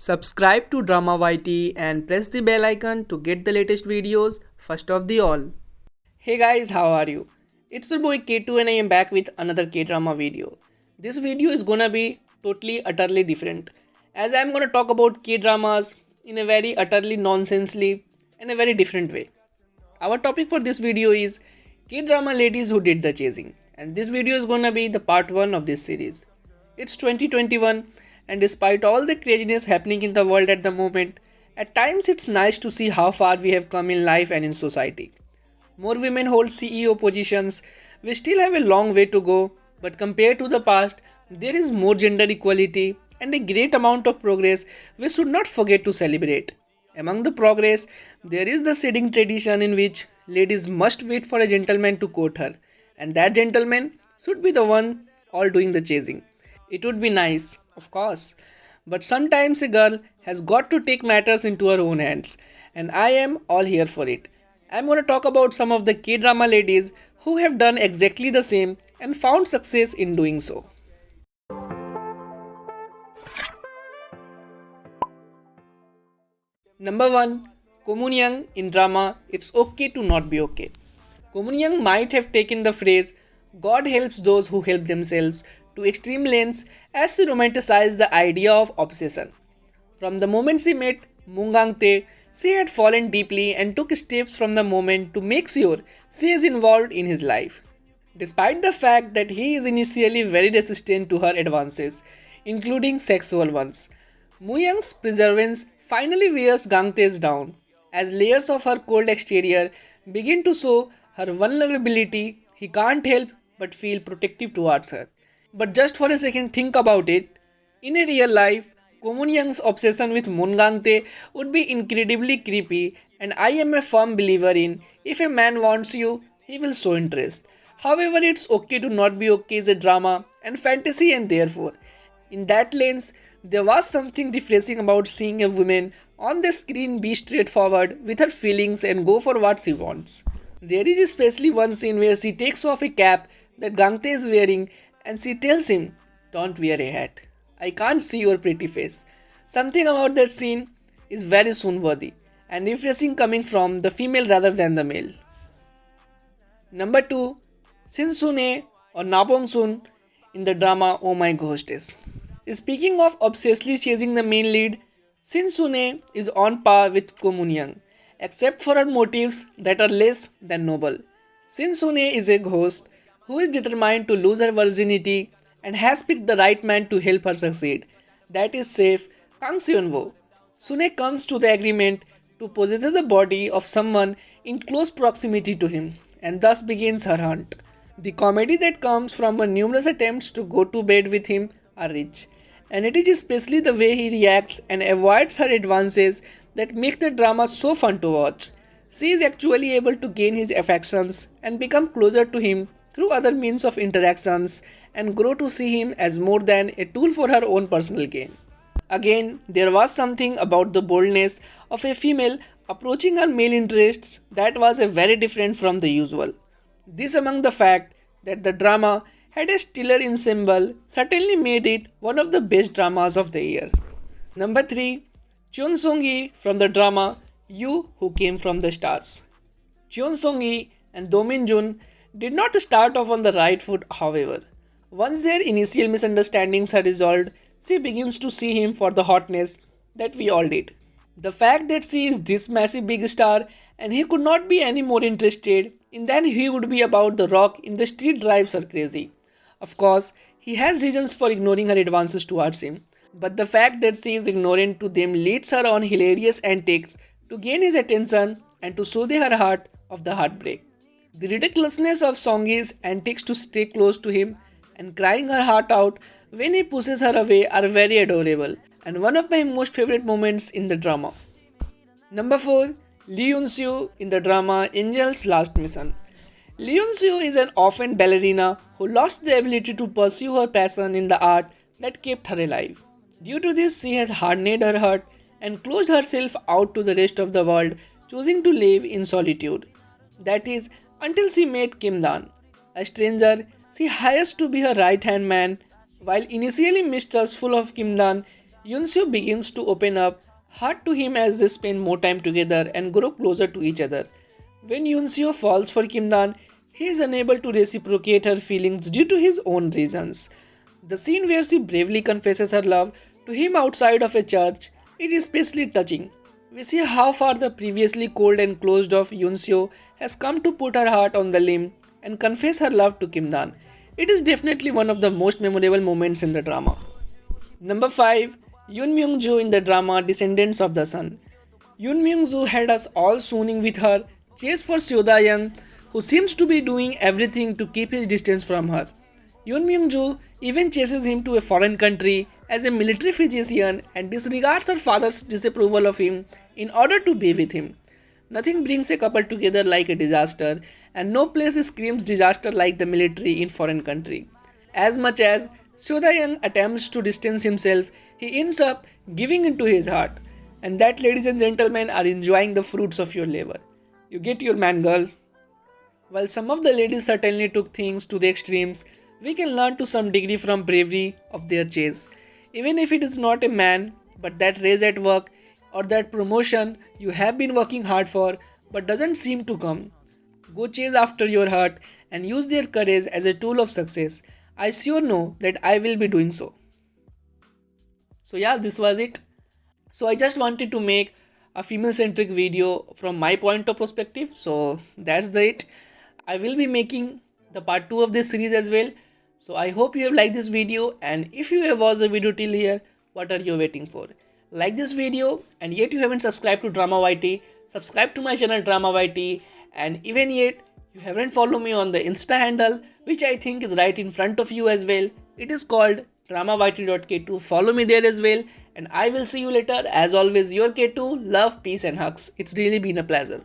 Subscribe to Drama YT and press the bell icon to get the latest videos first of the all. Hey guys, how are you? It's your boy K2 and I am back with another K-drama video. This video is gonna be totally utterly different as I'm gonna talk about K-dramas in a very utterly nonsensely and a very different way. Our topic for this video is K-drama ladies who did the chasing, and this video is gonna be the part 1 of this series. It's 2021 and despite all the craziness happening in the world at the moment, at times it's nice to see how far we have come in life and in society. More women hold CEO positions, we still have a long way to go, but compared to the past, there is more gender equality and a great amount of progress we should not forget to celebrate. Among the progress, there is the setting tradition in which ladies must wait for a gentleman to court her, and that gentleman should be the one all doing the chasing. It would be nice, of course, but sometimes a girl has got to take matters into her own hands, and I am all here for it. I'm going to talk about some of the K-drama ladies who have done exactly the same and found success in doing so. Number 1. Ko Moon-young in drama It's Okay to Not Be Okay. Ko Moon-young might have taken the phrase God helps those who help themselves to extreme lengths as she romanticized the idea of obsession. From the moment she met Moon Gang-tae, she had fallen deeply and took steps from the moment to make sure she is involved in his life. Despite the fact that he is initially very resistant to her advances, including sexual ones, Moon-young's perseverance finally wears Gang-tae's down, as layers of her cold exterior begin to show her vulnerability. He can't help but feel protective towards her. But just for a second think about it, in a real life, Ko Moon-young's obsession with Moon Gang-tae would be incredibly creepy, and I am a firm believer in if a man wants you, he will show interest. However, It's Okay to Not Be Okay is a drama and fantasy, and therefore, in that lens, there was something refreshing about seeing a woman on the screen be straightforward with her feelings and go for what she wants. There is especially one scene where she takes off a cap that Gang-tae is wearing and she tells him, "Don't wear a hat. I can't see your pretty face." Something about that scene is very soon worthy and refreshing coming from the female rather than the male. Number 2. Shin Sun-ae or Na Bong-sun in the drama Oh My Hostess. Speaking of obsessively chasing the main lead, Shin Sun-ae is on par with Ko Moon-young, except for her motives that are less than noble. Shin Sun-ae is a ghost who is determined to lose her virginity and has picked the right man to help her succeed. That is safe Kang Seon-woo. Sun-ae comes to the agreement to possess the body of someone in close proximity to him and thus begins her hunt. The comedy that comes from her numerous attempts to go to bed with him are rich, and it is especially the way he reacts and avoids her advances that make the drama so fun to watch. She is actually able to gain his affections and become closer to him through other means of interactions and grow to see him as more than a tool for her own personal gain. Again, there was something about the boldness of a female approaching her male interests that was a very different from the usual. This among the fact that the drama had a stellar ensemble certainly made it one of the best dramas of the year. Number 3. Cheon Song-hee from the drama You Who Came From the Stars. Cheon Song-hee and Do Min-jun did not start off on the right foot, however. Once their initial misunderstandings are resolved, she begins to see him for the hotness that we all did. The fact that she is this massive big star and he could not be any more interested in than he would be about the rock in the street drives her crazy. Of course, he has reasons for ignoring her advances towards him, but the fact that she is ignorant to them leads her on hilarious antics to gain his attention and to soothe her heart of the heartbreak. The ridiculousness of Song-hee's antics to stay close to him and crying her heart out when he pushes her away are very adorable and one of my most favorite moments in the drama. Number 4. Lee Yoon-soo in the drama Angel's Last Mission. Lee Yoon-soo is an orphaned ballerina who lost the ability to pursue her passion in the art that kept her alive. Due to this, she has hardened her heart and closed herself out to the rest of the world, choosing to live in solitude. That is, until she met Kim Dan, a stranger she hires to be her right-hand man. While initially mistrustful of Kim Dan, Yunseo begins to open up heart to him as they spend more time together and grow closer to each other. When Yunseo falls for Kimdan, he is unable to reciprocate her feelings due to his own reasons. The scene where she bravely confesses her love to him outside of a church, it is especially touching. We see how far the previously cold and closed off Yunseo has come to put her heart on the limb and confess her love to Kimdan. It is definitely one of the most memorable moments in the drama. Number 5. Yoon Myung Jo in the drama Descendants of the Sun. Yoon Myung Jo had us all swooning with her chase for Seo Da Young, who seems to be doing everything to keep his distance from her. Yoon Myung Jo even chases him to a foreign country as a military physician and disregards her father's disapproval of him in order to be with him. Nothing brings a couple together like a disaster, and no place screams disaster like the military in foreign country. As much as Seo Da Young attempts to distance himself, he ends up giving into his heart. And that, ladies and gentlemen, are enjoying the fruits of your labor. You get your man, girl. While some of the ladies certainly took things to the extremes, we can learn to some degree from bravery of their chase. Even if it is not a man, but that raise at work or that promotion you have been working hard for but doesn't seem to come. Go chase after your heart and use their courage as a tool of success. I sure know that I will be doing so. So yeah, this was it. So I just wanted to make a female centric video from my point of perspective. So that's it. I will be making the part 2 of this series as well. So I hope you have liked this video, and if you have watched the video till here, what are you waiting for? Like this video, and yet you haven't subscribed to Drama YT, subscribe to my channel Drama YT, and even yet you haven't followed me on the Insta handle, which I think is right in front of you as well. It is called dramayt.k2. Follow me there as well, and I will see you later. As always, your K2. Love, peace and hugs. It's really been a pleasure.